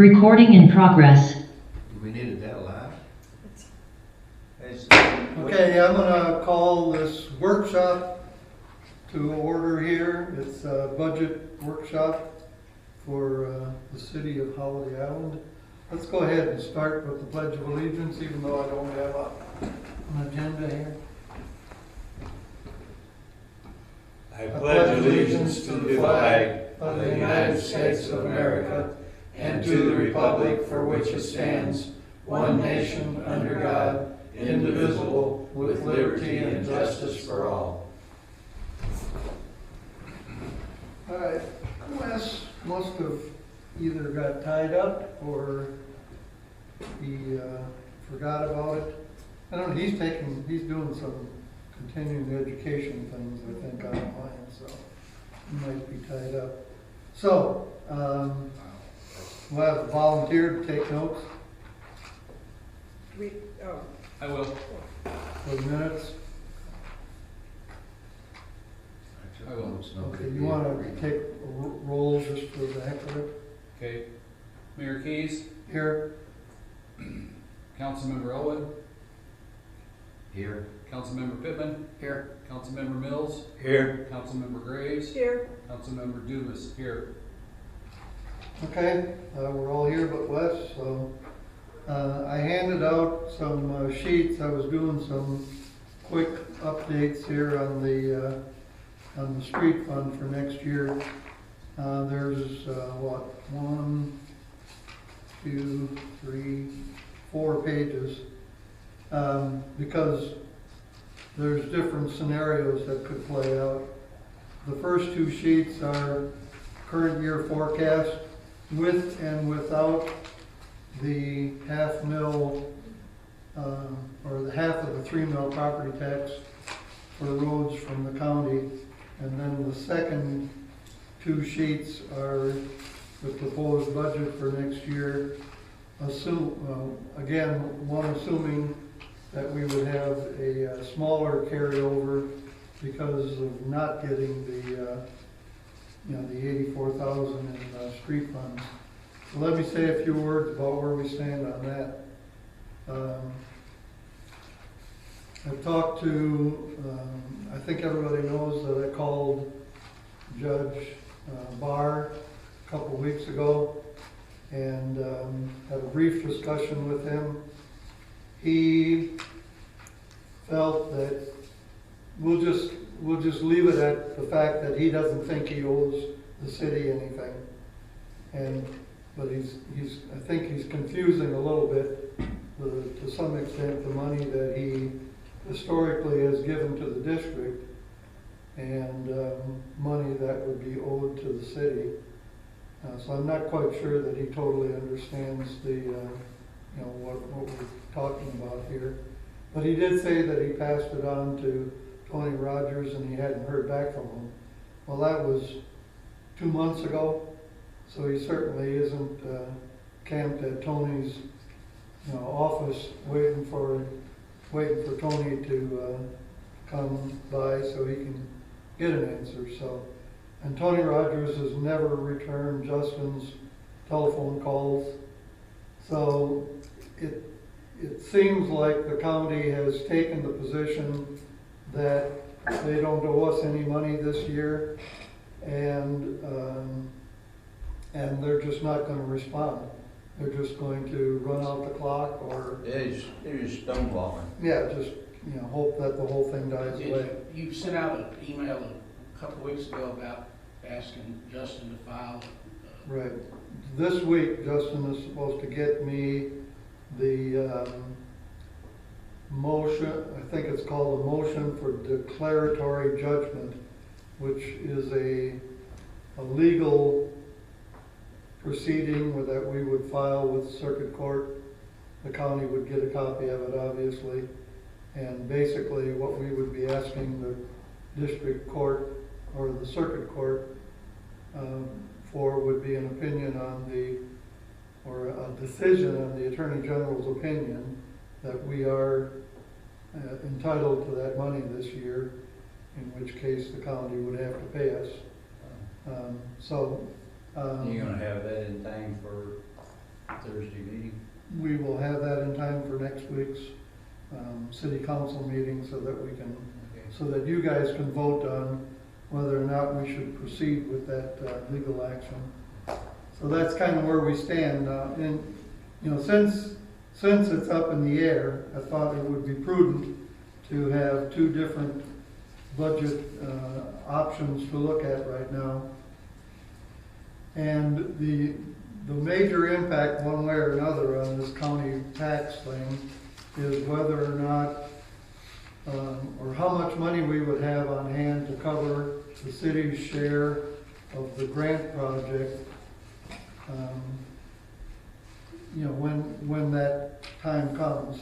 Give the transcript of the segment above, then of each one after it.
Recording in progress. We needed that loud? Okay, I'm gonna call this workshop to order here. It's a budget workshop for the city of Holiday Island. Let's go ahead and start with the Pledge of Allegiance, even though I don't have an agenda here. I pledge allegiance to the flag of the United States of America and to the republic for which it stands, one nation under God, indivisible, with liberty and justice for all. All right, Wes must have either got tied up or he forgot about it. I don't know, he's doing some continuing education things, I think, online, so he might be tied up. So, we'll have a volunteer to take notes I will. for the minutes. I will. It's no Okay, big you deal. want to take a roll just for the heck of it? Okay. Mayor Keys, Here, Councilmember Owen, Here. Councilmember Pittman. Here. Councilmember Mills, Here. Councilmember Graves. Here. Councilmember Dumas, here. okay, we're all here but Wes, so. I handed out some sheets. I was doing some quick updates here on the street fund for next year. There's, what, 1, 2, 3, 4 pages. Because there's different scenarios that could play out. The first 2 sheets are current year forecast with and without the half mil, or the half of the 3 mil property tax for roads from the county. And then the second 2 sheets are the proposed budget for next year. Again, one assuming that we would have a smaller carryover because of not getting the 84,000 in street funds. So let me say a few words about where we stand on that. I've talked to, I think everybody knows that I called Judge Barr a couple weeks ago and had a brief discussion with him. He felt that we'll just leave it at the fact that he doesn't think he owes the city anything. But I think he's confusing a little bit, to some extent, the money that he historically has given to the district and money that would be owed to the city. So I'm not quite sure that he totally understands what we're talking about here. But he did say that he passed it on to Tony Rogers and he hadn't heard back from him. Well, that was 2 months ago. So he certainly isn't camped at Tony's office waiting for Tony to come by so he can get an answer. So, and Tony Rogers has never returned Justin's telephone calls. So it seems like the county has taken the position that they don't owe us any money this year, and they're just not going to respond. They're just going to run out the clock, or They're just stonewalling. just hope that the whole thing dies away. You sent out an email a couple weeks ago about asking Justin to file. Right. This week, Justin is supposed to get me the motion. I think it's called a motion for declaratory judgment, which is a legal proceeding that we would file with circuit court. The county would get a copy of it, obviously, and basically what we would be asking the district court or the circuit court for would be an opinion on or a decision on the Attorney General's opinion that we are entitled to that money this year, in which case the county would have to pay us. You're gonna have that in time for Thursday meeting? We will have that in time for next week's city council meeting so that we can, Okay. so that you guys can vote on whether or not we should proceed with that legal action. So that's kind of where we stand. And, you know, since it's up in the air, I thought it would be prudent to have two different budget options to look at right now. And the major impact, one way or another, on this county tax thing is whether or not, or how much money we would have on hand to cover the city's share of the grant project, you know, when that time comes.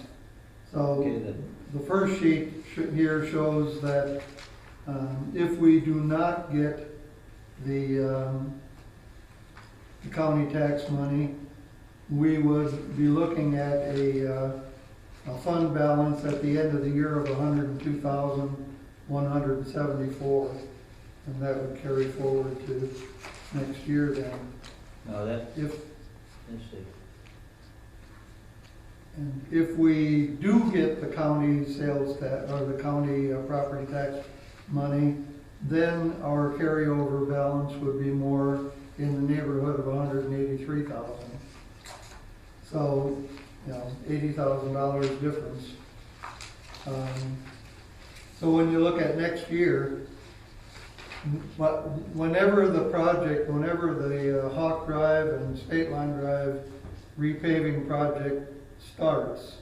So Okay, then. the first sheet here shows that if we do not get the county tax money, we would be looking at a fund balance at the end of the year of $102,174, and that would carry forward to next year then. No, that, If let's see. And if we do get the county sales tax, or the county property tax money, then our carryover balance would be more in the neighborhood of $183,000. So, you know, $80,000 difference. So when you look at next year, but whenever the Hawk Drive and State Line Drive repaving project starts,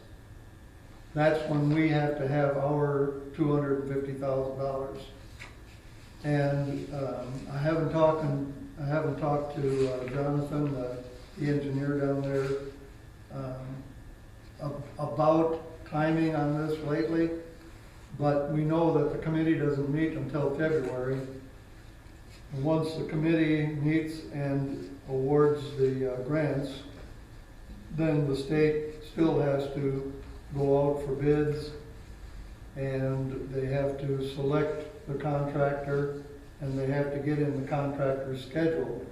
that's when we have to have our $250,000. And I haven't talked to Jonathan, the engineer down there, about timing on this lately, but we know that the committee doesn't meet until February. And once the committee meets and awards the grants, then the state still has to go out for bids, and they have to select the contractor, and they have to get in the contractor's schedule.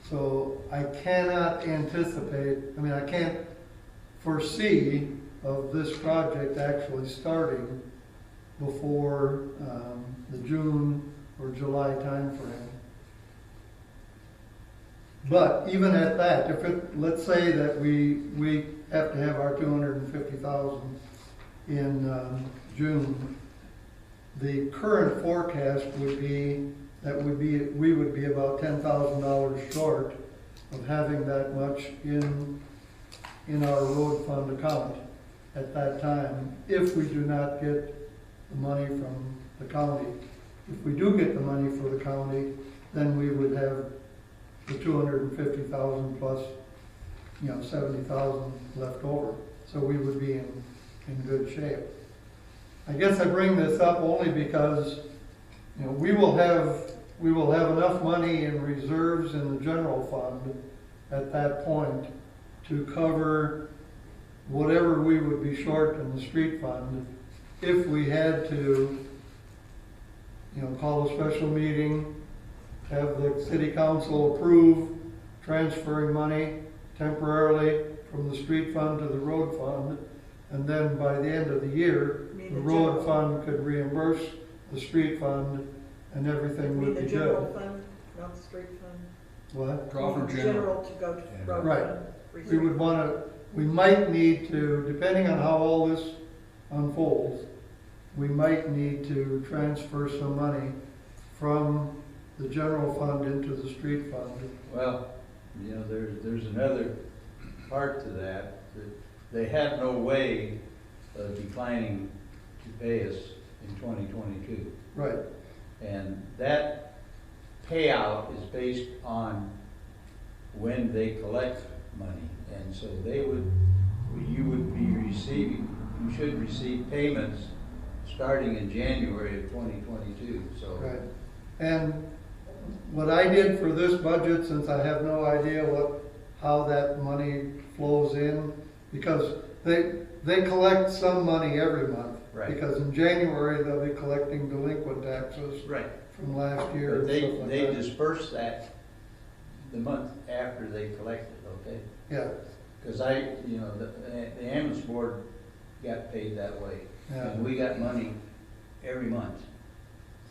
So I cannot anticipate, I mean, I can't foresee of this project actually starting before the June or July timeframe. But even at that, let's say that we have to have our $250,000 in June, the current forecast would be that we would be about $10,000 short of having that much in our road fund account at that time, if we do not get the money from the county. If we do get the money for the county, then we would have the $250,000 plus, you know, $70,000 left over. So we would be in good shape. I guess I bring this up only because, you know, we will have enough money in reserves in the general fund at that point to cover whatever we would be short in the street fund if we had to, you know, call a special meeting, have the city council approve transferring money temporarily from the street fund to the road fund, and then by the end of the year, the road fund could reimburse the street fund and everything would be The good. general fund, not the street fund? What? Draw from The general. to go to road Right. fund. We would we might need to, depending on how all this unfolds, we might need to transfer some money from the general fund into the street fund. Well, you know, there's another part to that they have no way of declining to pay us in 2022. Right. And that payout is based on when they collect money. And so you should receive payments starting in January of 2022, so. Right. And what I did for this budget, since I have no idea how that money flows in, because they collect some money every month. Right. Because in January, they'll be collecting delinquent taxes Right. from last year But and stuff like they that. disperse that the month after they collect it, okay? Yeah, Cause the ambulance board got paid that way, Yeah. and we got money every month.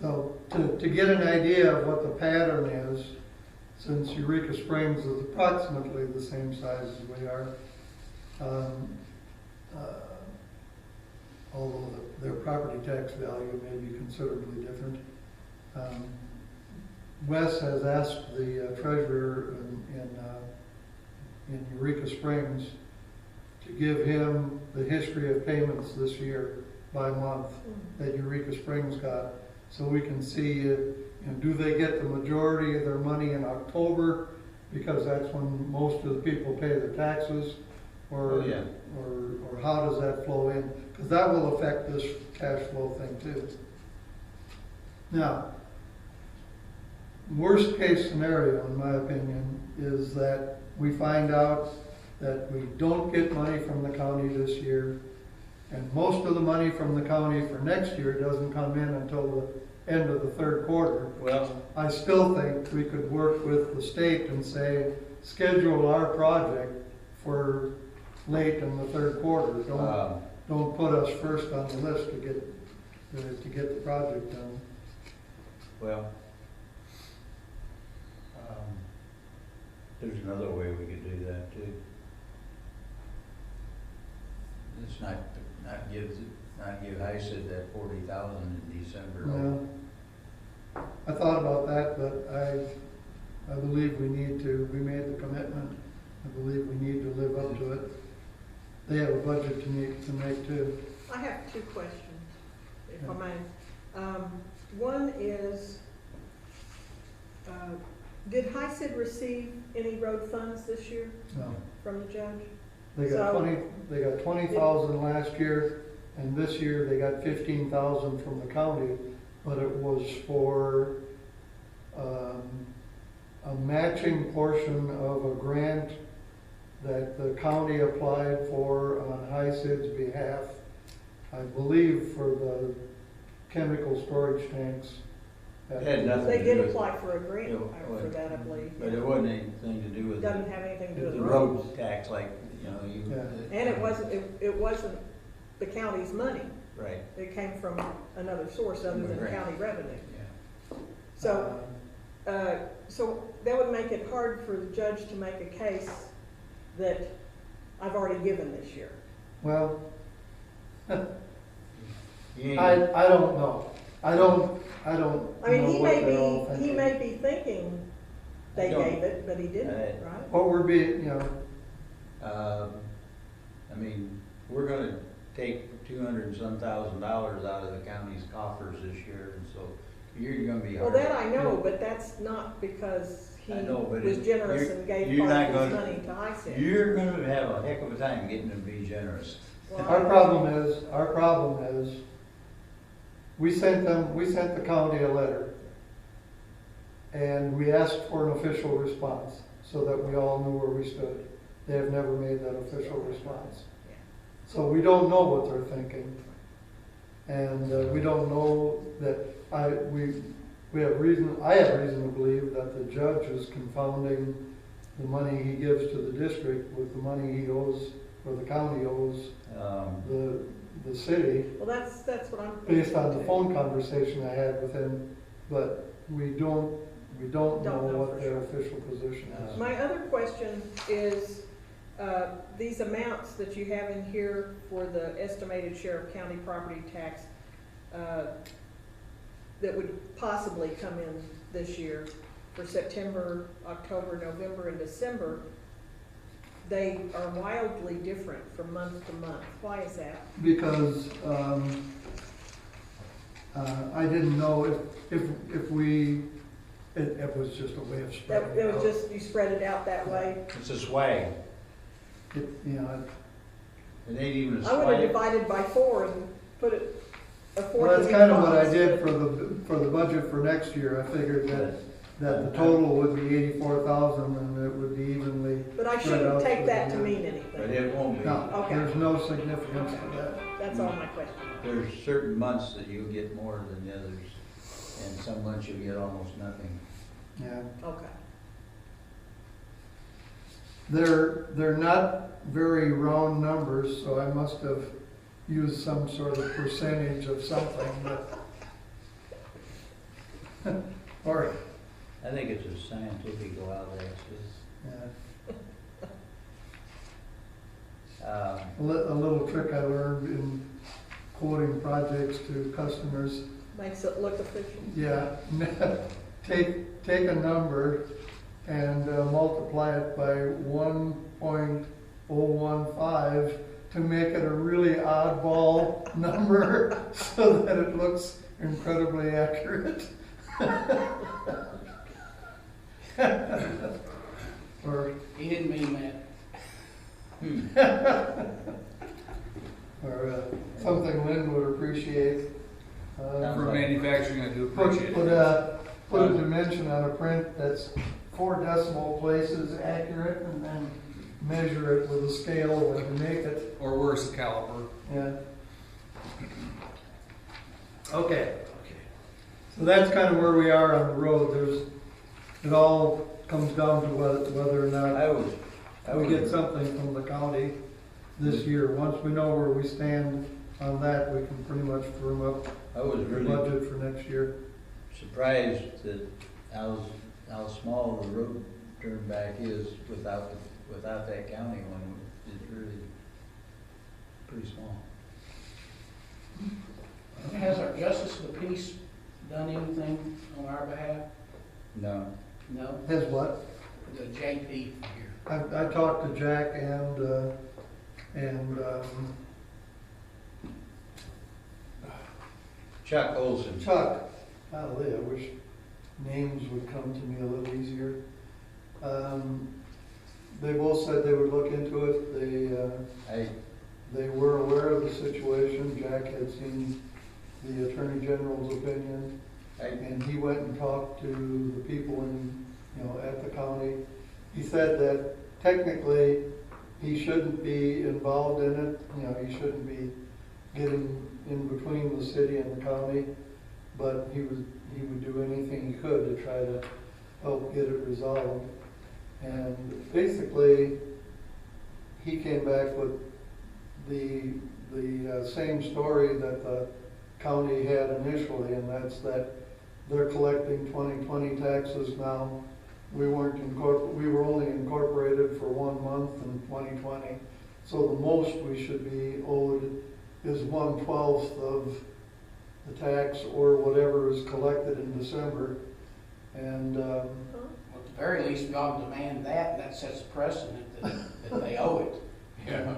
So to get an idea of what the pattern is, since Eureka Springs is approximately the same size as we are, although their property tax value may be considerably different. Wes has asked the treasurer in Eureka Springs to give him the history of payments this year by month that Eureka Springs got, so we can see, do they get the majority of their money in October, because that's when most of the people pay their taxes, or Oh, yeah. or how does that flow in? Because that will affect this cash flow thing too. Now, worst case scenario, in my opinion, is that we find out that we don't get money from the county this year, and most of the money from the county for next year doesn't come in until the end of the third quarter. Well, I still think we could work with the state and say, schedule our project for late in the third quarter. Don't put us first on the list to get the project done. well, there's another way we could do that too. Let's not give HICID that 40,000 in December. No. I thought about that, but I believe we made the commitment. I believe we need to live up to it. They have a budget to make too. I have two questions, if I may. One is, did HICID receive any road funds this year No. from the judge? They got So- they got 20,000 last year, and this year they got 15,000 from the county, but it was for, a matching portion of a grant that the county applied for on HICID's behalf, I believe for the chemical storage tanks. It had nothing They to did do with, apply for a grant Yeah, for that, I believe. but it wasn't anything to do with Doesn't have anything to do with the roads. road tax, like, you. Yeah. And it wasn't the county's money. Right, It came from another source other than Right. county revenue. yeah. So, so that would make it hard for the judge to make a case that I've already given this year. Well, You ain't- I don't know. I don't I mean, know what they're all he thinking. may be thinking they I don't- gave it, but he didn't, Right. right? What we're being, I mean, we're gonna take 200 and some thousand dollars out of the county's coffers this year, and so you're gonna be Well, hard. that I know, but that's not because he I know, but was it- generous you're- and gave you're part not of his gonna- money to ISID. You're gonna have a heck of a time getting them to be generous. Well, our problem is, we sent the county a letter. And we asked for an official response, so that we all knew where we stood. They have never made that official response. Yeah. So we don't know what they're thinking. And we don't know that, I have reason to believe that the judge is confounding the money he gives to the district with the money he owes, or the county owes the city, Well, that's what I'm. based on the thinking, phone conversation I had with him, but we don't know Don't know what for their sure. official position too. is. My other question is, these amounts that you have in here for the estimated share of county property tax, that would possibly come in this year for September, October, November, and December, they are wildly different from month to month. Why is that? Because, I didn't know if we, it was just a way of That, spreading it it was out. just, you spread it out that way? It's a swag. It, It ain't even a I would have swag. divided by 4 and put it, a fourth well, that's in kind each of what I box, did but- for the budget for next year. I figured that the total would be 84,000 and it would be evenly. But I spread out shouldn't take through that the to year. mean But anything. it won't be. No, Okay. there's no significance to that. That's all my question. There's certain months that you'll get more than the others, and some months you'll get almost nothing. Yeah. Okay. They're not very round numbers, so I must have used some sort of percentage of something, but or, I think it's a scientific wild yeah. axis. A little trick I learned in quoting projects to customers. Makes it look official. Yeah, take a number and multiply it by 1.015 to make it a really oddball number so that it looks incredibly accurate. Or He didn't mean that. something Lynn would appreciate. For manufacturing, I do Put, appreciate put it. put a dimension on a print that's 4 decimal places accurate, and then measure it with a scale when you make it. Or worse, a caliper. Yeah. Okay. So that's kind of where we are on the road. It all comes down to whether or not I we was, get something from the county this year. Once we know where we stand on that, we can pretty much firm up I was the really budget for next year. surprised that how small the road turn back is without that county one. It's really pretty small. Has our Justice of the Peace done anything on our behalf? No. No? Has what? The JP here. I talked to Jack and Chuck Olson. Chuck. Golly, I wish names would come to me a little easier. They both said they would look into it. They were aware of the situation. Jack had seen the Attorney General's opinion, and he went and talked to the people at the county. He said that technically he shouldn't be involved in it. He shouldn't be getting in between the city and the county, but he would do anything he could to try to help get it resolved. And basically, he came back with the same story that the county had initially, and that's that they're collecting 2020 taxes now. We were only incorporated for 1 month in 2020, so the most we should be owed is 1/12 of the tax or whatever is collected in December. And Well, at the very least, we ought to demand that, and that sets a precedent that they owe it. Yeah.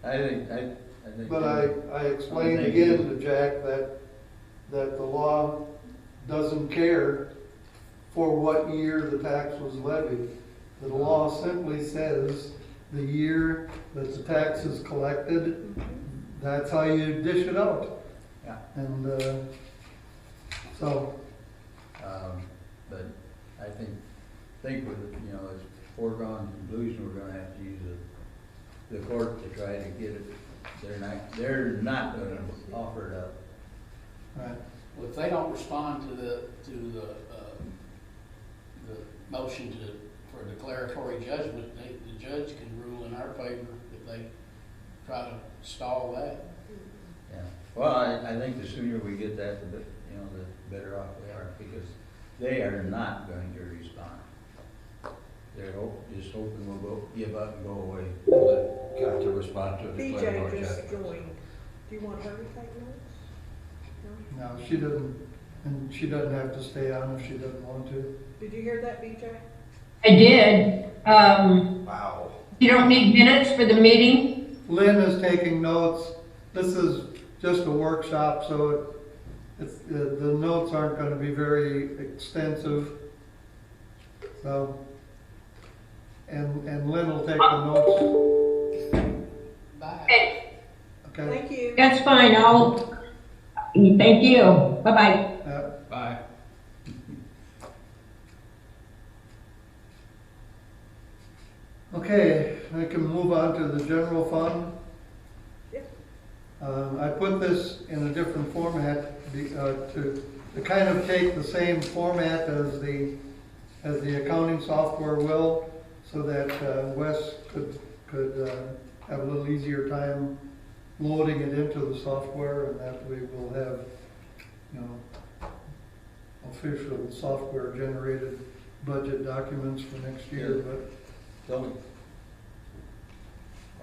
I think. But I explained again to Jack that the law doesn't care for what year the tax was levied. The law simply says the year that the tax is collected, that's how you dish it out. Yeah. And so. But I think with, it's foregone conclusion, we're gonna have to use the court to try to get it. They're not gonna offer it up. Right. Well, if they don't respond to the motion for declaratory judgment, the judge can rule in our favor if they try to stall that. Yeah. Well, I think the sooner we get that, the better off we are, because they are not going to respond. They're just hoping we'll give up and go away. They've got to respond to a declaratory BJ just judgment. joined. Do you want her to take notes? No? No, she doesn't, and she doesn't have to stay on if she doesn't want to. Did you hear that, BJ? I did. Wow. You don't need minutes for the meeting? Lynn is taking notes. This is just a workshop, so the notes aren't going to be very extensive. So, and Lynn will take the notes. Bye. Okay, Okay. Thank you. that's fine. Thank you. Bye-bye. Bye. Okay, I can move on to the general fund. Yep. I put this in a different format to kind of take the same format as the as the accounting software will, so that Wes could have a little easier time loading it into the software, and that we will have, you know, official software generated budget documents for next year, but So,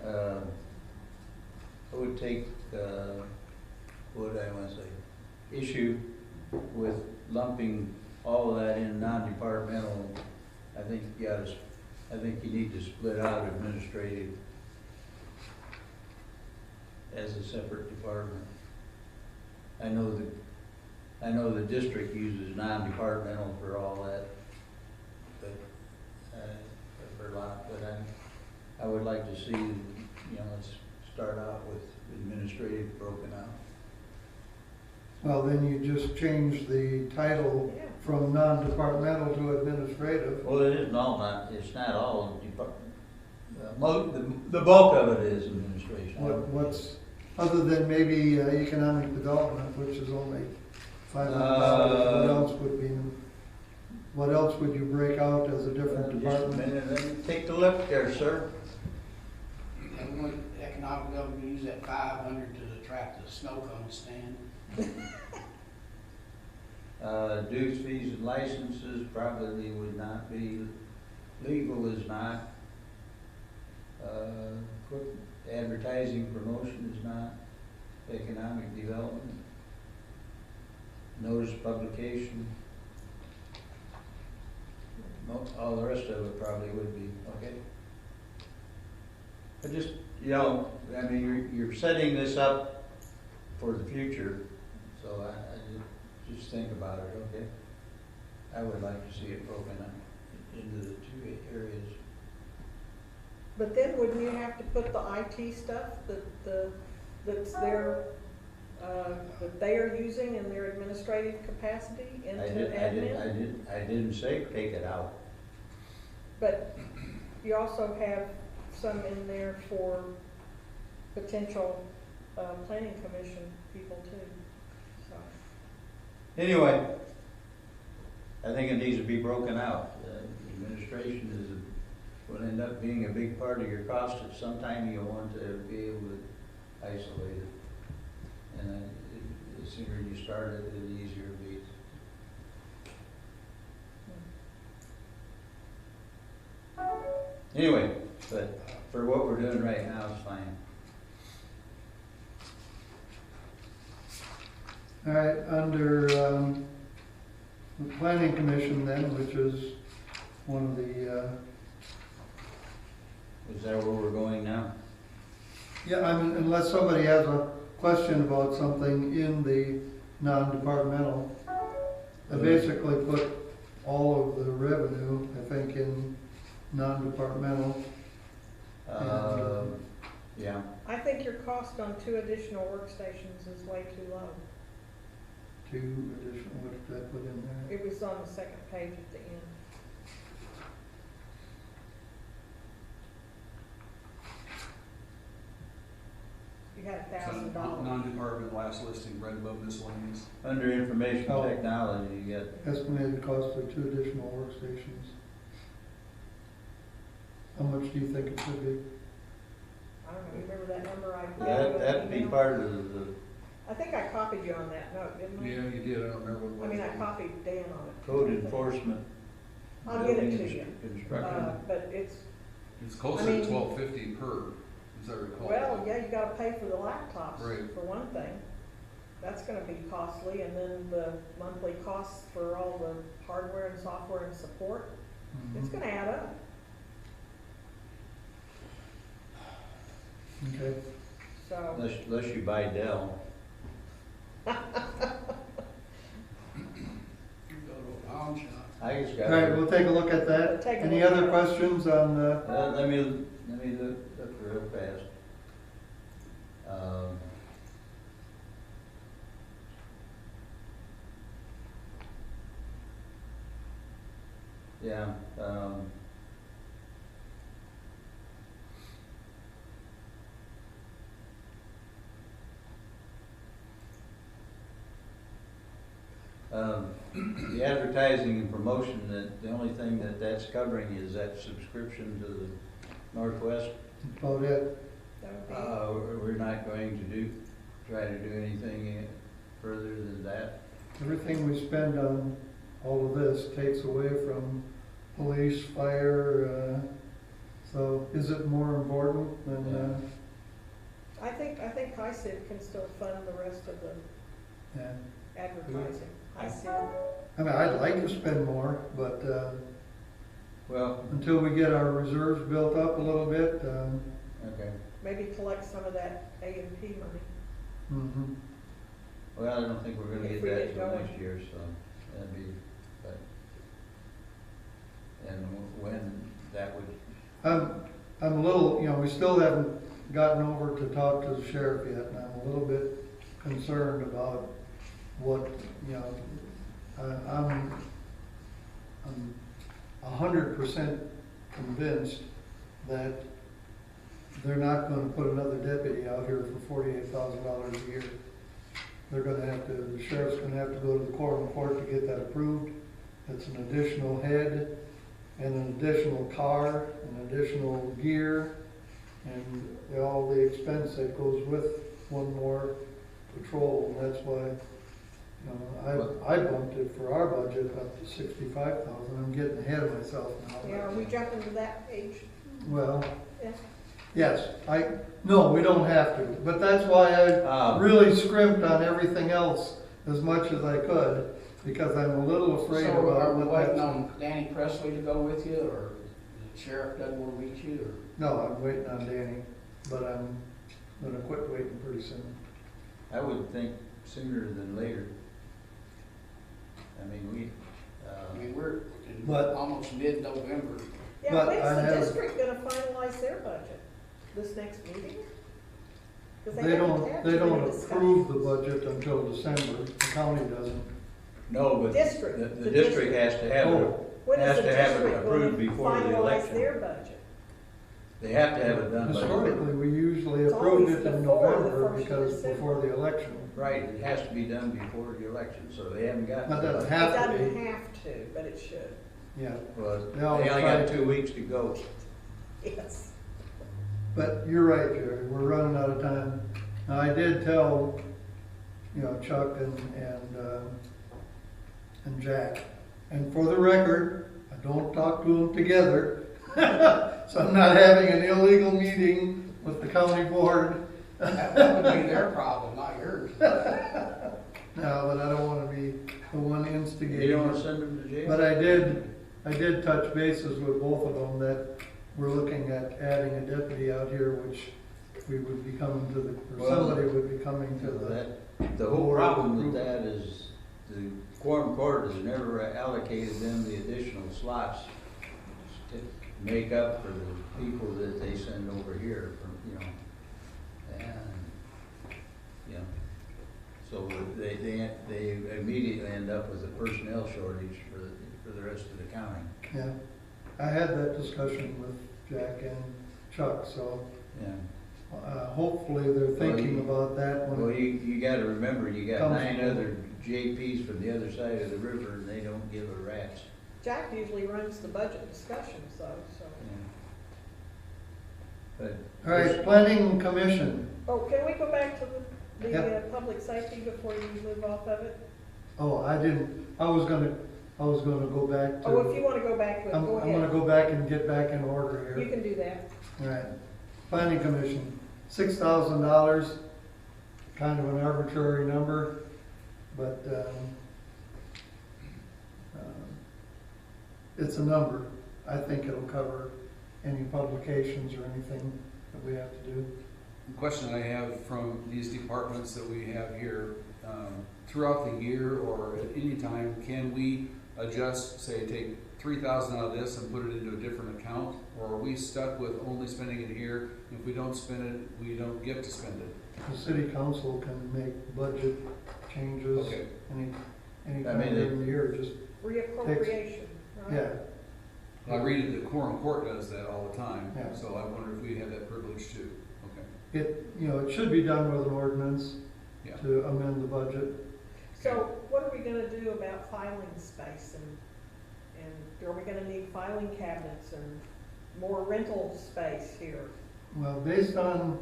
I would take, what do I want to say, issue with lumping all of that in non-departmental. I think you need to split out administrative as a separate department. I know the district uses non-departmental for all that, but, for a lot, but I would like to see, you know, let's start out with administrative broken out. well, then you just change the title Yeah. from non-departmental to administrative. Well, it isn't all it's not all the bulk of it is administration. What's, other than maybe economic development, which is only $500, what else would you break out as a different Just a department? minute, let me take a look there, sir. And we, economic development, we use that 500 to attract the snow cone stand. Dues, fees, and licenses probably would not be, legal is not. Advertising, promotion is not. Economic development. Notice publication. All the rest of it probably would be, okay? But just, you know, I mean, you're setting this up for the future, so I just think about it, okay? I would like to see it broken up into the two areas. But then wouldn't you have to put the IT stuff that's their, that they are using in their administrative capacity into admin? I didn't say take it out. But you also have some in there for potential, planning commission people too, so. Anyway, I think it needs to be broken out. Administration will end up being a big part of your cost at some time. You'll want to be able to isolate it. And the sooner you start it, the easier it be. Anyway, but for what we're doing right now, it's fine. All right, under the planning commission then, which is one of the, Is that where we're going now? yeah, I mean, unless somebody has a question about something in the non-departmental, I basically put all of the revenue, I think, in non-departmental. Yeah. I think your cost on 2 additional workstations is way too low. 2 additional, what did I put in there? It was on the second page at the end. You had $1,000. Non-department last listing right above miscellaneous. Under information Oh. technology, you got Estimated cost of 2 additional workstations. How much do you think it should be? I don't know, you remember that number I gave you? that'd be part of the I think I copied you on that note, didn't I? Yeah, you did, I don't remember what I it was. mean, I copied Dan on it. code enforcement. I'll get it to building you. Construction. But it's, It's closer I mean- to $12.50 per, as I recall. well, yeah, you gotta pay for the laptops, Right. for one thing. That's gonna be costly, and then the monthly costs for all the hardware and software and support, it's gonna add up. Okay. So, Unless you buy Dell. You go to a pawn shop. I just All got. right, we'll take a look at that. Take a Any look other at it. questions on, Let me look real fast. Yeah, The advertising and promotion, that, the only thing that that's covering is that subscription to the Northwest. About it. That would be, We're not going to try to do anything further than that. Everything we spend on all of this takes away from police, fire, so is it more important than, I think HICID can still fund the rest of the yeah. advertising. HICID. I mean, I'd like to spend more, but, Well, until we get our reserves built up a little bit, okay. Maybe collect some of that A&P money. mhm. Well, I don't think we're gonna If get we that get till going. next year, so that'd be, but, and when that would, I'm a little, we still haven't gotten over to talk to the sheriff yet, and I'm a little bit concerned about what, I'm 100% convinced that they're not gonna put another deputy out here for $48,000 a year. They're gonna have to, the sheriff's gonna have to go to the court to get that approved. It's an additional head and an additional car, an additional gear, and all the expense that goes with one more patrol. And that's why, I bumped it for our budget up to 65,000. I'm getting ahead of myself now. Yeah, are we jumping to that page? Well, Yeah. yes, no, we don't have to, but that's why I really scrimped on everything else as much as I could, because I'm a little afraid So are about we what waiting that's. on Danny Presley to go with you, or the sheriff doesn't want to meet you, or? No, I'm waiting on Danny, but I'm gonna quit waiting pretty soon. I would think sooner than later. I mean, I mean, we're in But- almost mid-November. Yeah, But when's I the have- district gonna finalize their budget? This next meeting? 'Cause They haven't don't, had they too don't many approve the discussions. budget until December, the county doesn't. no, but District, the the district has to have it, Oh, When is has the to have it district gonna approved before the finalize election. their budget? they have to have it done by. historically, we usually It's approved always it in before the November 1st of because December. before the election. Right, it has to be done before the election, so they haven't got. That doesn't It have to doesn't be, have to, but it should. yeah. Well, They they always only try got to. 2 weeks to go. Yes. But you're right, Jerry, we're running out of time. Now, I did tell, Chuck and Jack, and for the record, I don't talk to them together. So I'm not having an illegal meeting with the county board. That would be their problem, not yours. No, but I don't wanna be the one instigating. You don't wanna it. send them to jail? But I did touch bases with both of them that we're looking at adding a deputy out here, which we would be coming to the, or Well, somebody would be coming to the. The whole problem with that is the quorum court has never allocated them the additional slots to make up for the people that they send over here from, and, so they immediately end up with a personnel shortage for the rest of the county. Yeah, I had that discussion with Jack and Chuck, so, Yeah. hopefully they're thinking about that Well, when, you gotta remember, you got Comes 9 from- other JPs from the other side of the river and they don't give a rat's. Jack usually runs the budget discussions though, so. But. all right, planning commission. Oh, can we go back to the Yep. public safety before you move off of it? Oh, I was gonna go back to. Oh, if you wanna go back to it, I'm go gonna ahead. go back and get back in order You here. can do that. All right, planning commission, $6,000, kind of an arbitrary number, but, it's a number. I think it'll cover any publications or anything that we have to do. The question I have from these departments that we have here, throughout the year or at any time, can we adjust, say, take 3,000 out of this and put it into a different account? Or are we stuck with only spending it here? If we don't spend it, we don't get to spend it. The city council can make budget changes Okay. any I time mean, during the year, just, Reappropriation, right? yeah. I read it, the quorum court does that all the time, Yeah. so I wonder if we have that privilege too. Okay. It should be done with an ordinance Yeah. to amend the budget. So what are we gonna do about filing space and are we gonna need filing cabinets and more rental space here? Well, based on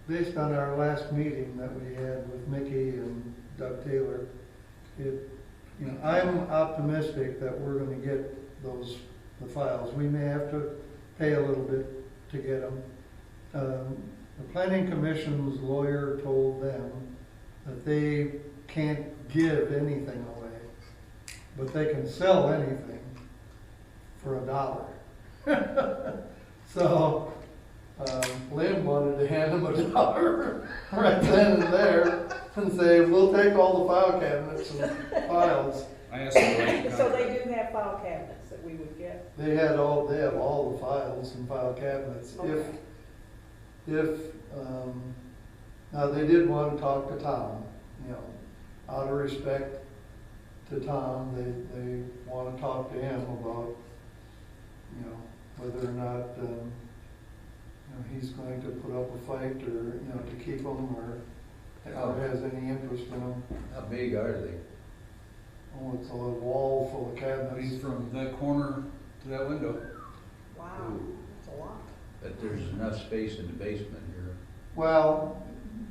our last meeting that we had with Mickey and Doug Taylor, I'm optimistic that we're gonna get the files. We may have to pay a little bit to get them. The planning commission's lawyer told them that they can't give anything away, but they can sell anything for $1. So, Lynn wanted to hand him $1 right then and there and say, we'll take all the file cabinets and files. I asked them to write the So they contract. do have file cabinets that we would get? They have all the files and file cabinets. Okay. Now they did want to talk to Tom, out of respect to Tom, they want to talk to him about, whether or not, he's going to put up a fight or, to keep them or has any interest in them. How big are they? Oh, it's a wall full of I mean, cabinets. from that corner to that window. Wow, that's a lot. But there's enough space in the basement here. Well,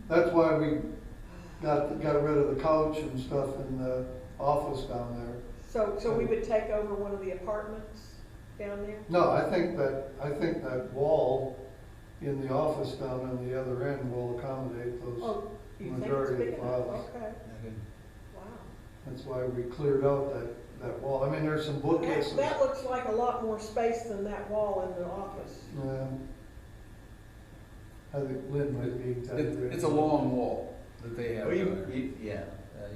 that's why we got rid of the couch and stuff in the office down there. So we would take over one of the apartments down there? No, I think that wall in the office down on the other end will accommodate those. Oh, you think it's Majority big of enough? files. Okay, Okay. wow. That's why we cleared out that wall. I mean, there's some bookcases. That looks like a lot more space than that wall in the office. I think Lynn might be exaggerating. It's a long wall that they have Well, down there.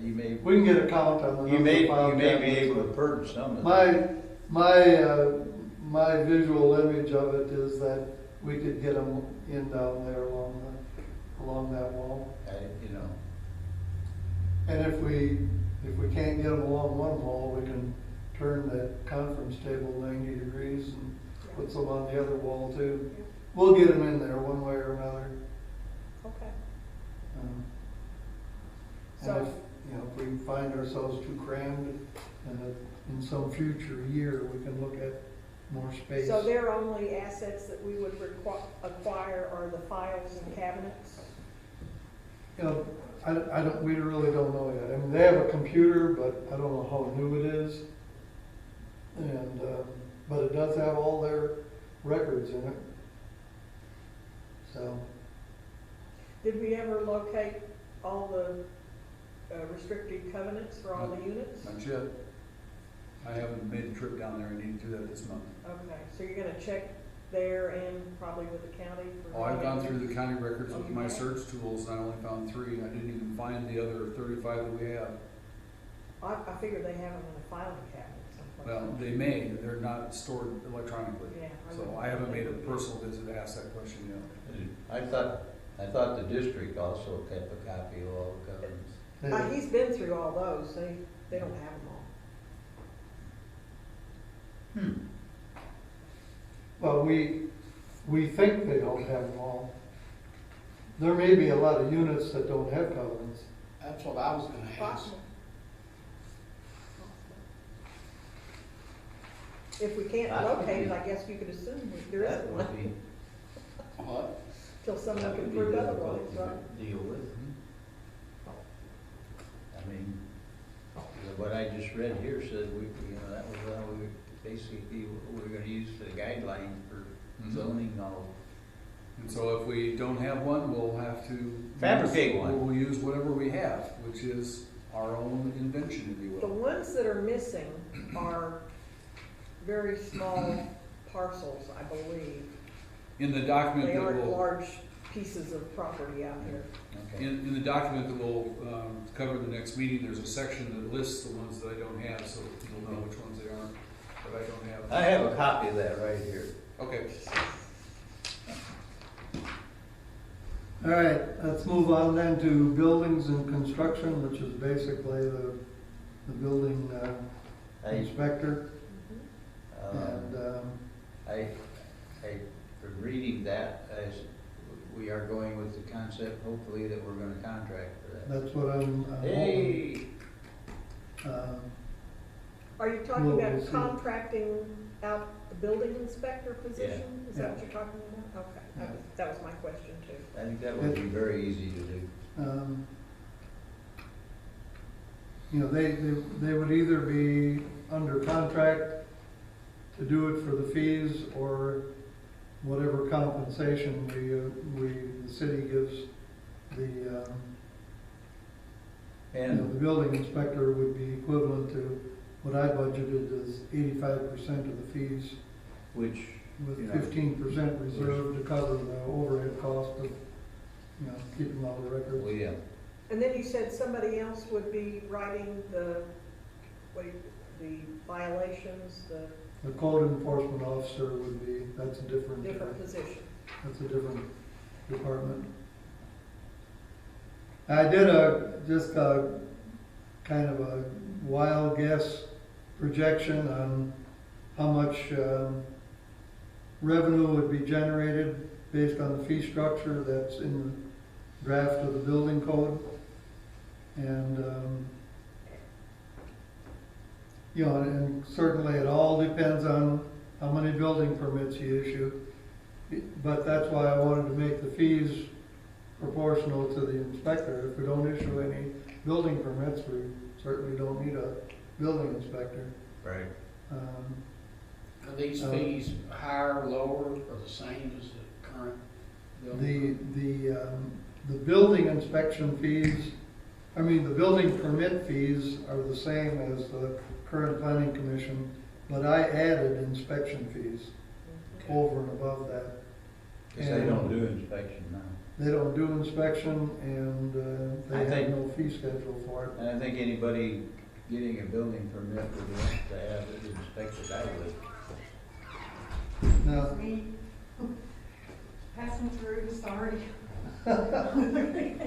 you may, We can get a count on the you number may, of file you may be cabinets. able to purge some of them. My visual image of it is that we could get them in down there along that wall. And if we can't get them along one wall, we can turn that conference table 90 degrees and put some on the other wall too. We'll get them in there one way or another. Okay. And So, if we find ourselves too crammed, and in some future year, we can look at more space. so their only assets that we would acquire are the files and cabinets? We really don't know yet. I mean, they have a computer, but I don't know how new it is. And, but it does have all their records in it. So, Did we ever locate all the restricted covenants for all the units? Not yet. I haven't made the trip down there. I need to do that this month. Okay, so you're gonna check there and probably with the county for? Oh, I've gone through the county records with my Okay. search tools, and I only found 3. I didn't even find the other 35 that we have. I figured they have them in a filing cabinet someplace. Well, they may, they're not stored electronically. Yeah. So I haven't made a personal visit to ask that question yet. I thought the district also kept a copy of all the covenants. He's been through all those, they don't have them all. well, we think they don't have them all. There may be a lot of units that don't have covenants. That's what I was gonna ask. Possible. If we can't That would locate it, be- I guess you could assume there That isn't would one, be, What? till someone that can would be prove difficult otherwise, to right? deal with. I mean, what I just read here said that was how we basically, what we were gonna use for the guideline for Mhm. zoning all. And so if we don't have one, we'll have to Fabricate one. We'll use whatever we have, which is our own invention, if you The will. ones that are missing are very small parcels, I believe. In the document They that aren't will, large pieces of property out here. Okay. in the document that we'll cover the next meeting, there's a section that lists the ones that I don't have, so you'll know which ones they are that I don't have. I have a copy of that right here. Okay. All right, let's move on then to buildings and construction, which is basically the building inspector. Mhm. And, I, from reading that, we are going with the concept, hopefully, that we're gonna contract for that. That's what I'm hoping. Hey, Are you talking We'll about see. contracting out the building inspector position? Is that Yeah. what you're talking about? Okay, Yeah. that was my question too. I think that would be very easy to do. You know, they would either be under contract to do it for the fees or whatever compensation the city gives the, you know, the And, building inspector would be equivalent to what I budgeted as 85% of the fees, which, with you know, 15% reserved to cover the overhead cost of, you know, keeping all the records. well, yeah, And then you said somebody else would be writing the violations, the The code enforcement officer would be, that's a different position. That's a different department. I did just a kind of a wild guess projection on how much revenue would be generated based on the fee structure that's in the draft of the building code. And, you know, and certainly it all depends on how many building permits you issue. But that's why I wanted to make the fees proportional to the inspector. If we don't issue any building permits, we certainly don't need a building inspector. right. Are these fees higher, lower, or the same as the current building? The building inspection fees, I mean, the building permit fees are the same as the current planning commission, but I added inspection fees Okay. over and above that. Cause they don't do inspection now. They don't do inspection and I they have think- no fee schedule for it. And I think anybody getting a building permit would want to have it inspected, I would. Now, Me, passing through, sorry. I don't think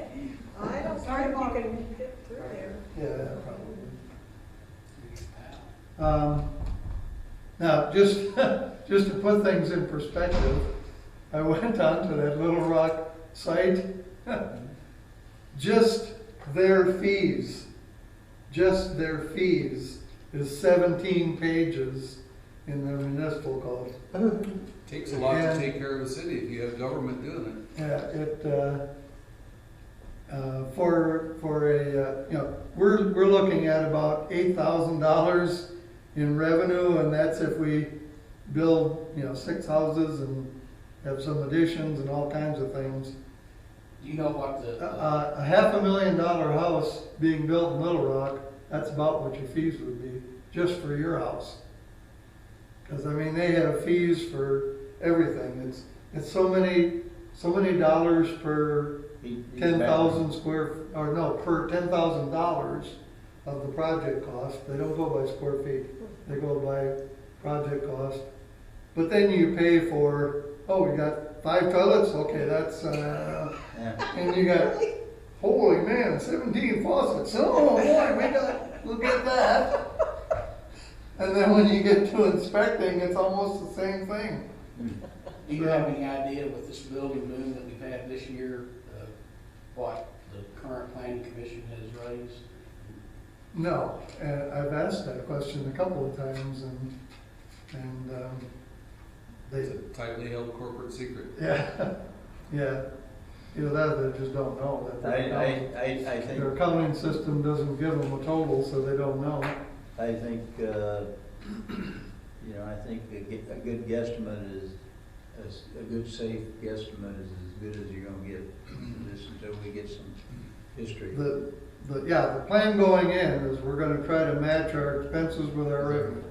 you can get through there. yeah, probably. Now, just to put things in perspective, I went onto that Little Rock site. Just their fees is 17 pages in the municipal code. Takes a lot Yeah. to take care of a city if you have government doing it. Yeah, for a, you know, we're looking at about $8,000 in revenue, and that's if we build, you know, 6 houses and have some additions and all kinds of things. Do you know what the, A $500,000 house being built in Little Rock, that's about what your fees would be, just for your house. Cause I mean, they have fees for everything, it's so many dollars per He's 10,000 square, or no, per $10,000 of the project cost. They don't go by square feet, they go by project cost. But then you pay for, oh, we got 5 toilets, okay, that's, Yeah. and you got, holy man, 17 faucets, oh boy, we'll get that. And then when you get to inspecting, it's almost the same thing. do you have any idea with this building boom that we've had this year, what the current planning commission has raised? No, and I've asked that question a couple of times and It's they, a tightly held corporate secret. yeah, yeah. Either that or they just don't know that I think, their accounting system doesn't give them a total, so they don't know. I think, you know, I think a good guesstimate is, a good safe guesstimate is as good as you're gonna get, just until we get some history. The plan going in is we're gonna try to match our expenses with our revenue.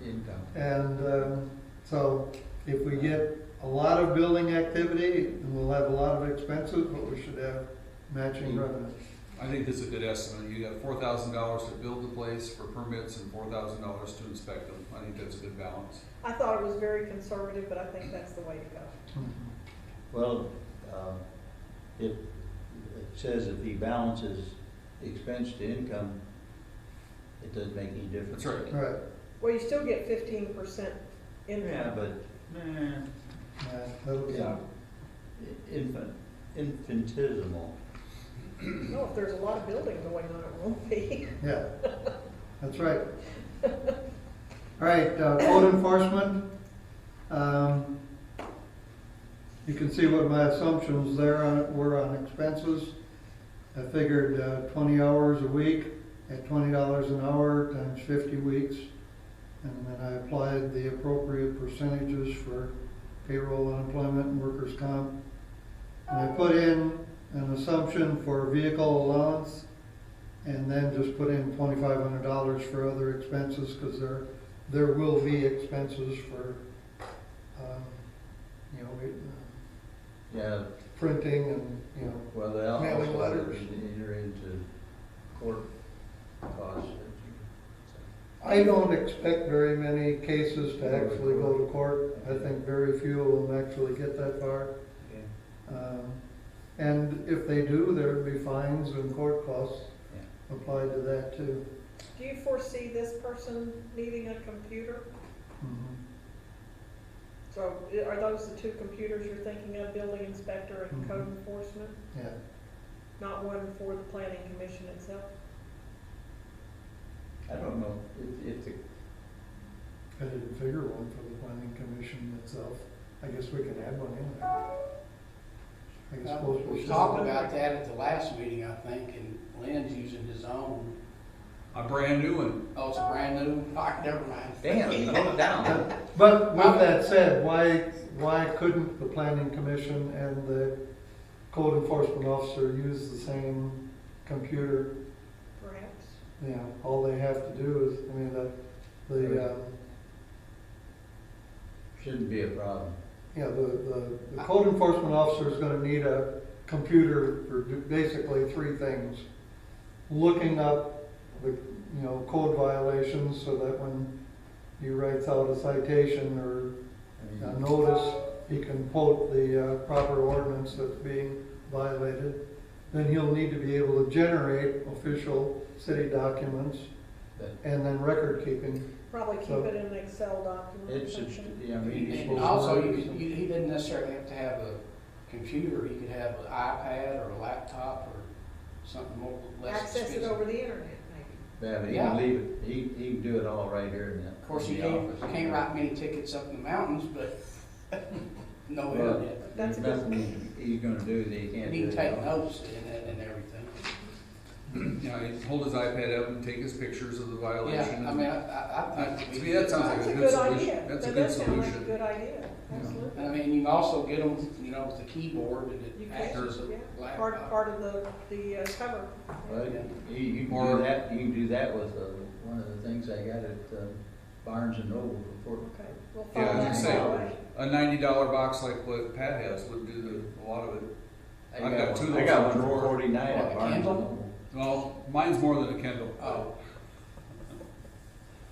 Income. And so if we get a lot of building activity, then we'll have a lot of expenses, but we should have matching revenue. I think that's a good estimate. You got $4,000 to build the place for permits and $4,000 to inspect them. I think that's a good balance. I thought it was very conservative, but I think that's the way to go. Well, it says if he balances expense to income, it doesn't make any difference. That's right. Right. Well, you still get 15% Yeah, income. but, Yeah, that'll be- yeah, infinitesimal. No, if there's a lot of building going on, it won't be. Yeah, that's right. All right, code enforcement. You can see what my assumptions there were on expenses. I figured 20 hours a week at $20 an hour times 50 weeks. And then I applied the appropriate percentages for payroll, unemployment, and workers' comp. And I put in an assumption for vehicle allowance, and then just put in $2,500 for other expenses, because there will be expenses for, you know, Yeah, printing and, you know, well, they Mailing also letters. enter into court costs. I don't expect very many cases to actually go to court. I think very few of them actually get that far. Okay. And if they do, there'd be fines and court costs Yeah. applied to that too. Do you foresee this person needing a computer? Mhm. So are those the two computers you're thinking of, building inspector and code enforcement? Yeah, Not one for the planning commission itself? I don't know, if the, I didn't figure one for the planning commission itself. I guess we can add one in there. I guess suppose we We should. talked about that at the last meeting, I think, and Lynn's using his own. A brand new one. Oh, it's a brand new, never mind. damn, hold it down. But with that said, why couldn't the planning commission and the code enforcement officer use the same computer? Perhaps. You know, all they have to do is, I mean, the Shouldn't be a problem. yeah, the code enforcement officer is gonna need a computer for basically three things. Looking up the, you know, code violations, so that when he writes out a citation or I a mean, notice, he can quote the proper ordinance that's being violated. Then he'll need to be able to generate official city documents that- and then record keeping. Probably keep So- it in an Excel document or It's, something. yeah, I mean, you're And supposed to. also, he didn't necessarily have to have a computer, he could have an iPad or a laptop or something more, less Access it expensive. over the internet, maybe. Yeah, but he Yeah. can leave it, he can do it all right here in the. Of course, in you the can't, office. can't write many tickets up in the mountains, but no Well, internet. That's there's a good nothing he's gonna do that he can't And do. he can in take the office. notes in it and everything. You know, he'd hold his iPad up and take his pictures of the violation. Yeah, I mean, I think. To me, that sounds like That's a a good good solution. idea. That's a That good does sound like a solution. good idea, absolutely. And I mean, you can also get them, you know, with the keyboard and You it can, acts as a yeah, laptop. part of the cover. Well, you can Or- do that, you can do that with, one of the things I got at, Barnes and Noble for Okay, we'll Yeah, follow I that was gonna say, way. a $90 box like what Pat has would do a lot of it. I I've got two of I those got in one the for drawer. 49 What, at a Barnes and Kindle? Noble. Well, mine's more than a Kindle. Oh,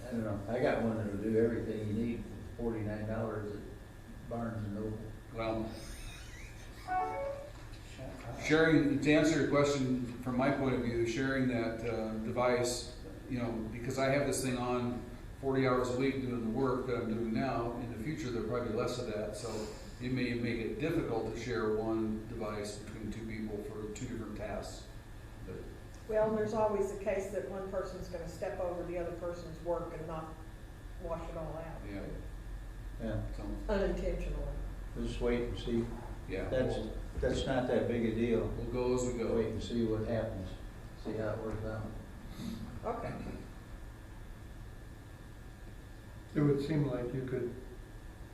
I don't know, I got one that'll do everything you need for $49 at Barnes and Noble. Well, sharing, to answer your question from my point of view, sharing that device, you know, because I have this thing on 40 hours a week doing the work that I'm doing now, in the future there'll probably be less of that, so it may make it difficult to share one device between two people for two different tasks. But Well, there's always the case that one person's gonna step over the other person's work and not wash it all out. yeah, Yeah, so, Unintentionally. just wait and see, yeah, that's not that big a deal. we'll go as we go. Wait and see what happens, see how it works out. Okay. It would seem like you could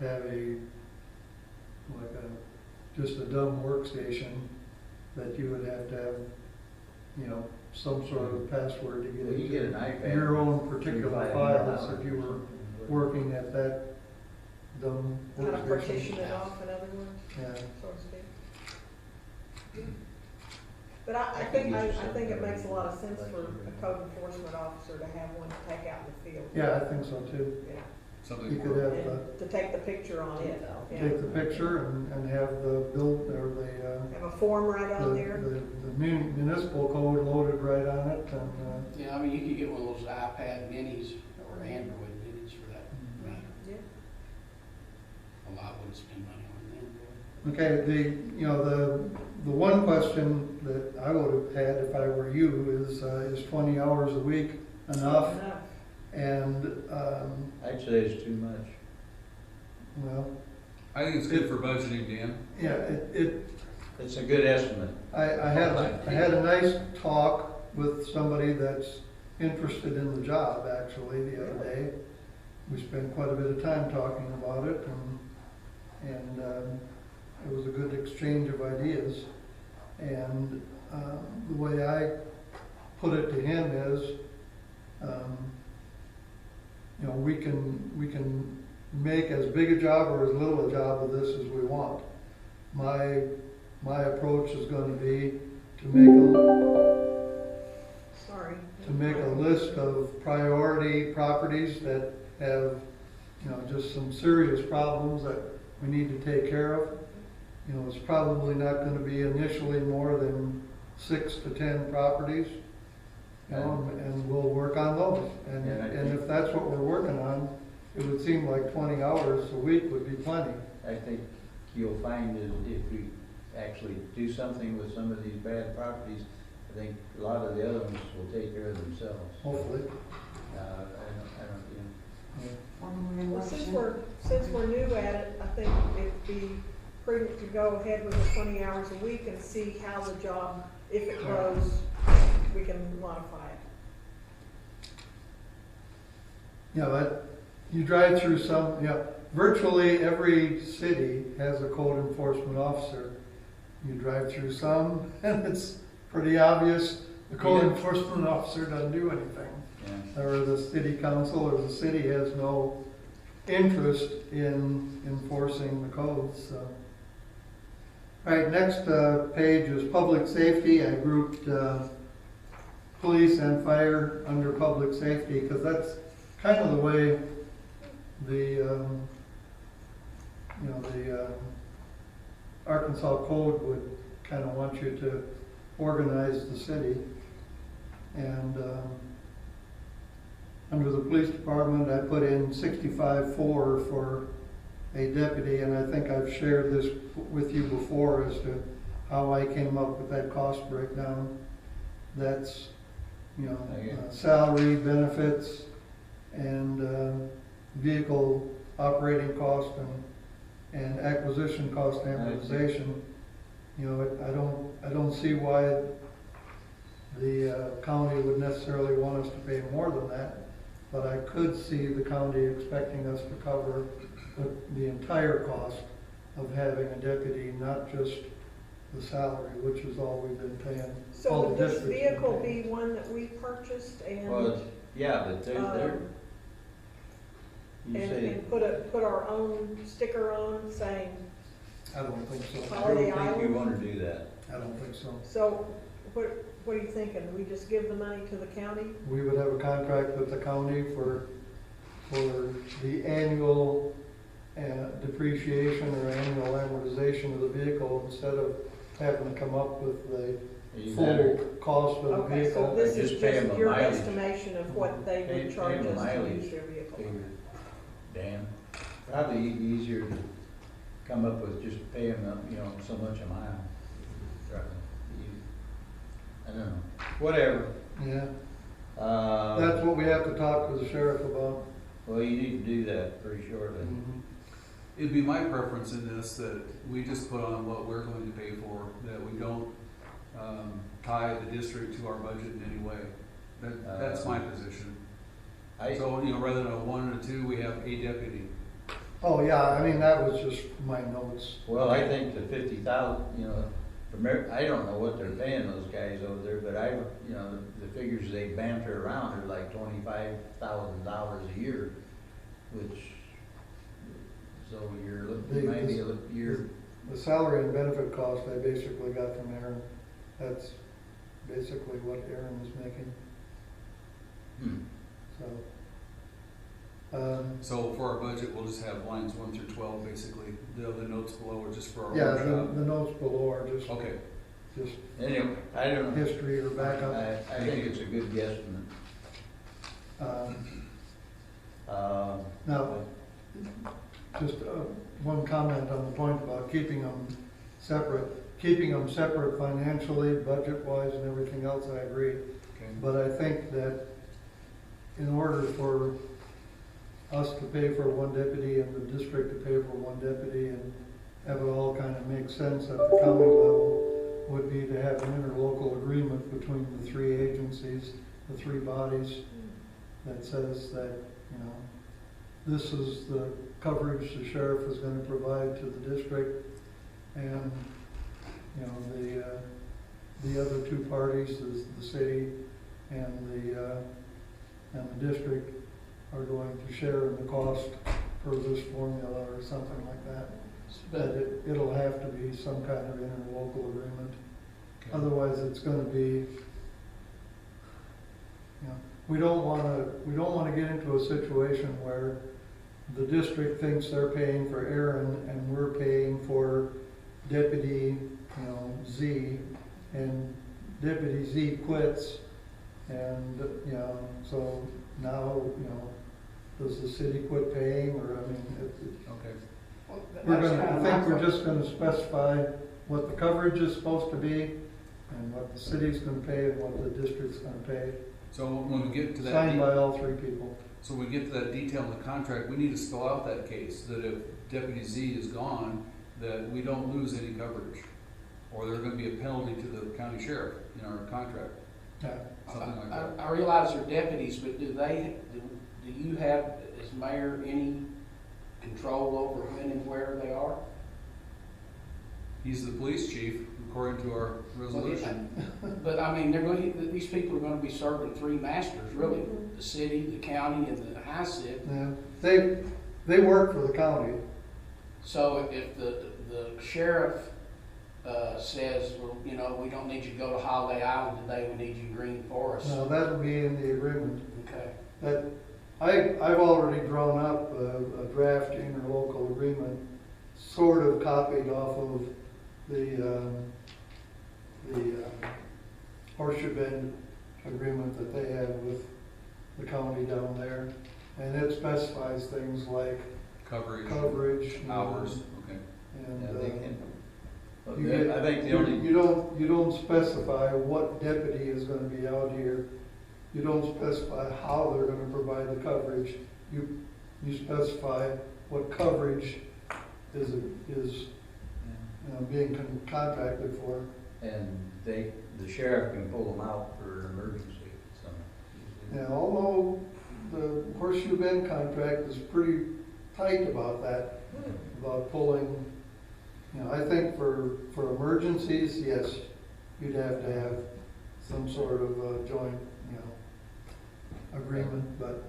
have just a dumb workstation that you would have to have, you know, some sort of password to get Well, you get an into iPad. your own particular files $3,500 if you were working at that dumb Kind of partition workstation. it off, in other words, Yeah, so to speak. But I think it makes a lot of sense for a code enforcement officer to have one to take out in the field. yeah, I think so too. Yeah, Something You could more, have, and to take the picture on it, yeah. take the picture and have the build, or Have a form right on there. the municipal code loaded right on it and, yeah, I mean, you could get one of those iPad minis or Android minis for that matter. Yeah. A lot wouldn't spend money on an Android. Okay, the one question that I would have had if I were you is 20 hours a week enough? Enough. And, I'd say it's too much. well, I think it's good for budgeting, Dan. yeah, It's a good estimate. I had a nice talk with somebody that's interested in the job, actually, the other day. We spent quite a bit of time talking about it, and it was a good exchange of ideas. And the way I put it to him is, you know, we can make as big a job or as little a job of this as we want. My approach is going to be to make a list of priority properties that have, you know, just some serious problems that we need to take care of. You know, it's probably not going to be initially more than 6 to 10 properties, you know, and we'll work on those. And if that's what we're working on, it would seem like 20 hours a week would be plenty. I think you'll find is if we actually do something with some of these bad properties, I think a lot of the other ones will take care of themselves. Hopefully. I don't, you know. One more Well, election. since we're new at it, I think it'd be prudent to go ahead with the 20 hours a week and see how the job, if it grows, we can modify it. Yeah, but you drive through some, you know, virtually every city has a code enforcement officer. You drive through some, and it's pretty obvious the code Yeah. enforcement officer doesn't do anything. Yeah. Or the city council or the city has no interest in enforcing the codes, so. All right, next page is public safety. I grouped police and fire under public safety because that's kind of the way the Arkansas Code would kind of want you to organize the city. And under the police department, I put in 65.4 for a deputy, and I think I've shared this with you before as to how I came up with that cost breakdown. That's, you know, salary, benefits, and vehicle operating cost and acquisition cost amortization. You know, I don't see why the county would necessarily want us to pay more than that, but I could see the county expecting us to cover the entire cost of having a deputy, not just the salary, which is all we've been paying. So all would the this districts have been vehicle paying. be one that we purchased and? Well, yeah, but they're, you say, And put our own sticker on saying, I don't think so. I Holiday don't think you Island? wanna do that. I don't think so. so what are you thinking? We just give the money to the county? We would have a contract with the county for the annual depreciation or annual amortization of the vehicle instead of having to come up with the You full better cost of the Okay, so vehicle. this Just is pay them just a your mileage. estimation of what they Pay- would pay charge them a us to mileage use their vehicle. figure. Dan, probably easier to come up with just pay them, you know, so much a mile. I don't know, whatever. Yeah, that's what we have to talk to the sheriff about. Well, you need to do that pretty shortly. It'd be my preference in this that we just put on what we're going to pay for, that we don't tie the district to our budget in any way. That's my position. So, you know, rather than a 1 and a 2, we have a deputy. Oh, yeah, I mean, that was just my notes. Well, I think the 50,000, you know, I don't know what they're paying those guys over there, but you know, the figures they banter around are like $25,000 a year, which, so The salary and benefit cost I basically got from Aaron. That's basically what Aaron was making, so. So for our budget, we'll just have lines 1 through 12, basically. The notes below are just for our Yeah, workshop. the notes below are just anyway, I don't know. history or backup. I think it's a good guesstimate. Now, just one comment on the point about keeping them separate. Keeping them separate financially, budget-wise and everything else, I agree. Okay. But I think that in order for us to pay for one deputy and the district to pay for one deputy and have it all kind of make sense at the county level would be to have an interlocal agreement between the three agencies, the three bodies, that says that, you know, this is the coverage the sheriff is gonna provide to the district, and, you know, the other two parties, is the city and the district, are going to share in the cost per this formula or something like that. But it'll have to be some kind of interlocal agreement. Okay. Otherwise, it's gonna be, you know, we don't wanna get into a situation where the district thinks they're paying for Aaron and we're paying for Deputy, you know, Z, and Deputy Z quits, and, you know, so now, you know, does the city quit paying, or, I mean, Okay. Well, we're that's gonna, I kinda think my we're just gonna specify what the coverage is supposed to be, and what the city's gonna pay, and what the district's gonna pay, So when we get to that. signed by all three people. So when we get to that detail in the contract, we need to spell out that case, that if Deputy Z is gone, that we don't lose any coverage. Or there's gonna be a penalty to the county sheriff in our contract, Yeah. something like that. I realize they're deputies, but do you have, as mayor, any control over when and where they are? He's the police chief, according to our resolution. But I mean, these people are gonna be serving three masters, really, the city, the county, and the HICID. Yeah, they work for the county. So if the sheriff, says, well, you know, we don't need you to go to Holiday Island today, we need you in Green Forest. Now, that'll be in the agreement. Okay. That, I've already drawn up a draft interlocal agreement, sort of copied off of the Horseshoe Bend agreement that they have with the county down there. And it specifies things like coverage. Hours, okay. Yeah, And, they can. But you get- I think the only. you don't specify what deputy is gonna be out here. You don't specify how they're gonna provide the coverage. You specify what coverage is being contracted for. And the sheriff can pull them out for an emergency, so. Now, although the Horseshoe Bend contract is pretty tight about that, about pulling, you know, I think for emergencies, yes, you'd have to have some sort of joint, you know, agreement, but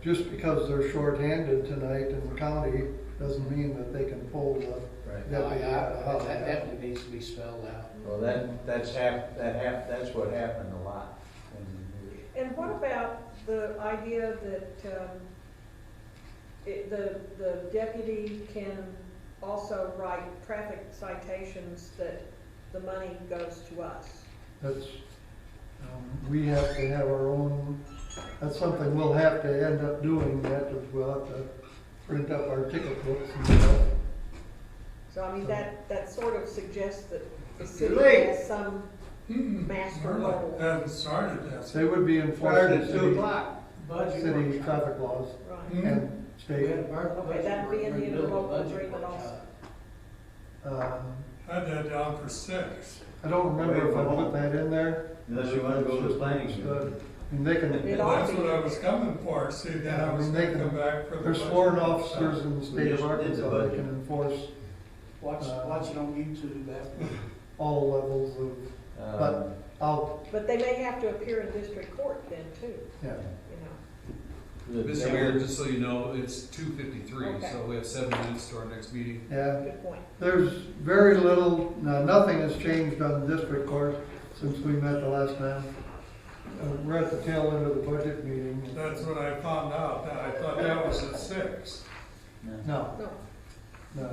just because they're shorthanded tonight in the county doesn't mean that they can pull the Right. deputy out of the house. That definitely needs to be spelled out. Well, that's what happened a lot. And what about the idea that, the deputy can also write traffic citations that the money goes to us? That's, we have to have our own, that's something we'll have to end up doing, we'll have to print up our ticket books and stuff. So I mean, that sort of suggests that the city late. has some master role. Haven't started yet. They would be Started enforcing at 2 city, o'clock. Budget city workshop. traffic laws Right. and We state. had a budget Okay, that'd be in the we're gonna build a interlocal budget agreement workshop. I had that down for 6. I don't remember if I put that in there. Unless you want to go to the That's planning. just commission. understood. And they can, It ought That's to be. what I was coming for, see, then Yeah, I I was mean, they gonna can- come back for the. there's budget sworn workshop. officers in the state We of just did the Arkansas that budget. can enforce Watch it on YouTube after. all levels of, but But they may have to appear in district court then too, yeah. you know. Mr. Mayor, just so you know, it's 2:53, Okay. so we have 7 minutes to our next meeting. Yeah, Good point. there's very little, nothing has changed on the district court since we met the last time. We're at the tail end of the budget meeting. That's what I found out, I thought that was at 6. No, No, no.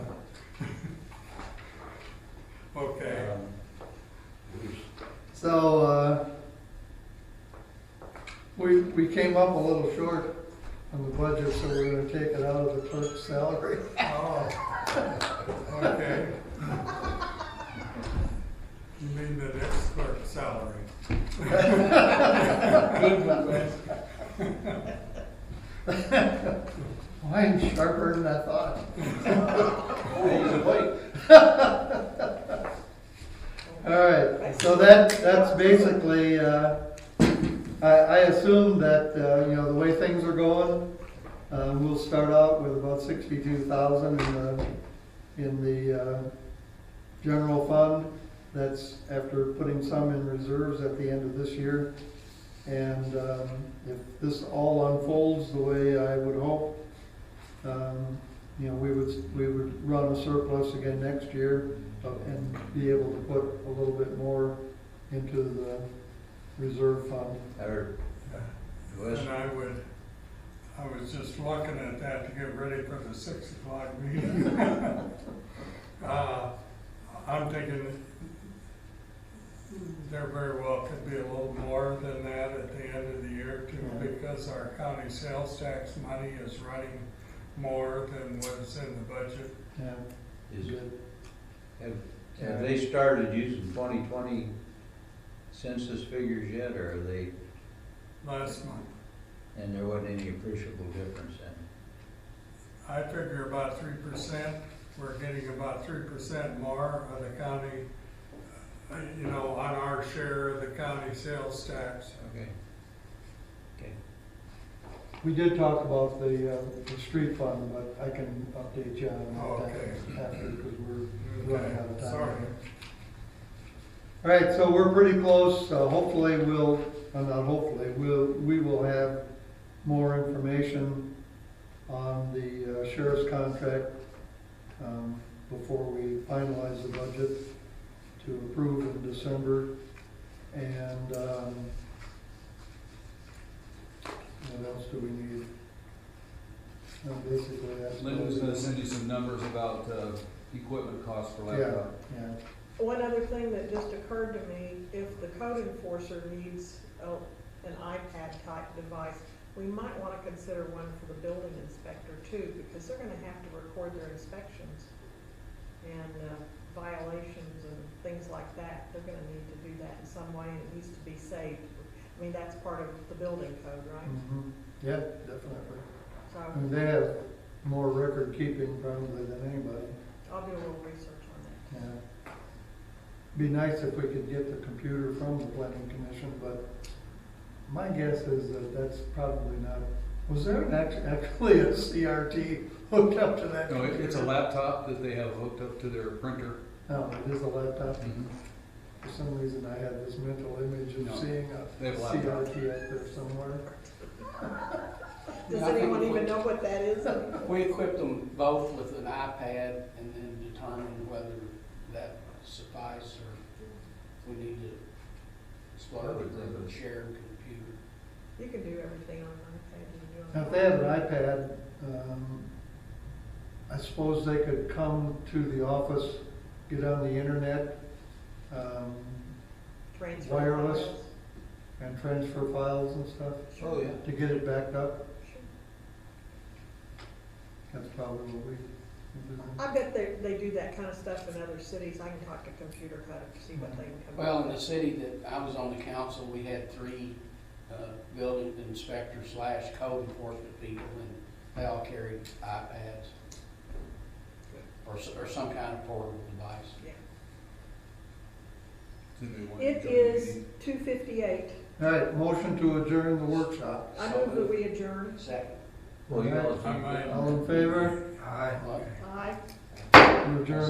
Okay. So, we came up a little short on the budget, so we're gonna take it out of the clerk's salary. Oh, okay. You mean the next clerk's salary? Mine's sharper than I thought. All right, so that's basically, I assume that, the way things are going, we'll start out with about 62,000 in the general fund. That's after putting some in reserves at the end of this year. And if this all unfolds the way I would hope, we would run a surplus again next year and be able to put a little bit more into the reserve fund. Or, Wes, And I was just looking at that to get ready for the 6 o'clock meeting. I'm thinking there very well could be a little more than that at the end of the year too, because our county sales tax money is running more than what is in the budget. Yeah. is it, have they started using 2020 census figures yet, or are they, Last month, and there wasn't any appreciable difference then? I figure about 3%, we're getting about 3% more of the county, on our share of the county sales tax. Okay. Okay. We did talk about the street fund, but I can update you on that Okay. after, because we're running out of time. Sorry. All right, so we're pretty close. Hopefully we will have more information on the sheriff's contract before we finalize the budget to approve in December. And what else do we need? Basically, that's. Linda was gonna send you some numbers about, equipment costs for laptop. Yeah. One other thing that just occurred to me, if the code enforcer needs an iPad type device, we might want to consider one for the building inspector too, because they're going to have to record their inspections and violations and things like that. They're going to need to do that in some way, and it needs to be saved. I mean, that's part of the building code, right? Mhm. Yeah, definitely. So And they have more record keeping probably than anybody. I'll do a little research on that. Yeah. Be nice if we could get the computer from the planning commission, but my guess is that that's probably not. Was there actually a CRT hooked up to that No, computer? it's a laptop that they have hooked up to their printer. No, it is a laptop. Mm-hmm. For some reason, I had this mental image of No, seeing they a have a laptop. CRT out there somewhere. Does Yeah, I think anyone we- even know what that is? We equipped them both with an iPad and then determined whether that suffice or we need to start with a shared computer. You can do everything on an iPad. You can do Now, it. if they have an iPad, I suppose they could come to the office, get on the internet, Transfer wireless. files. and transfer files and stuff Oh, yeah. to get it backed up. Sure. That's probably what we. I bet they do that kind of stuff in other cities. I can talk to Computer Cut to see what they can come up with. Well, in the city that I was on the council, we had 3 building inspectors / code enforcement people, and they all carried iPads or some kind of portable device. Yeah. It It is 2:58. All right, motion to adjourn the workshop. I move that we adjourn. Second. Well, you know, All in favor? Aye. Well, Aye. We adjourn.